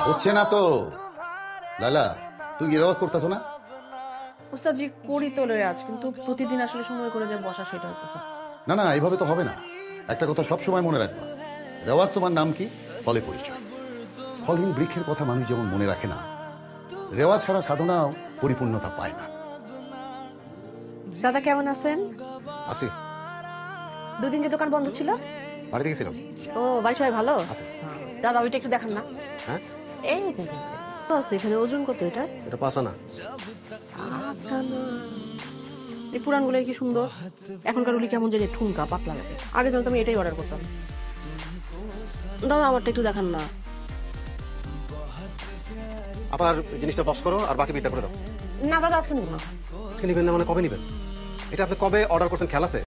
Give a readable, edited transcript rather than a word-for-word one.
হচ্ছে না তো। লালা, তুই কি রেওয়াজ করতেছ না? উস্তাদ জি করি তো আজ, কিন্তু প্রতিদিন আসলে সময় করে যে বসা সেটা হচ্ছে না না, এইভাবে তো হবে না। একটা কথা সব সময় মনে রাখবা, রেওয়াজ তোমার নাম কি? ফলে পরিচয়। ফলহীন বৃক্ষের কথা মানুষ যেমন মনে রাখে না, রেওয়াজ ছাড়া সাধনাও পরিপূর্ণতা পায় না। দাদা কেমন আছেন? আসি, দুদিন যে দোকান বন্ধ ছিল। বাড়িতে গেছিলাম। ও বাড়ি সবাই ভালো আছে। দাদা ওইটা একটু দেখান না। হ্যাঁ, এই যে তো আছে এখানে, ওজন কত এটা? এটা পাসা না। আচ্ছা না, এই পুরান গুলো কি সুন্দর। এখনকার গুলি কেমন জানি ঠুনকা পাতলা লাগে। আগে জানতো আমি এটাই অর্ডার করতাম। দাদা আমারটা একটু দেখান না। আবার জিনিসটা বক্স করো আর বাকি বিলটা করে দাও। না দাদা আজকে নেবো না। আজকে নিবেন না মানে কবে নিবেন? এটা আপনি কবে অর্ডার করছেন খেয়াল আছে?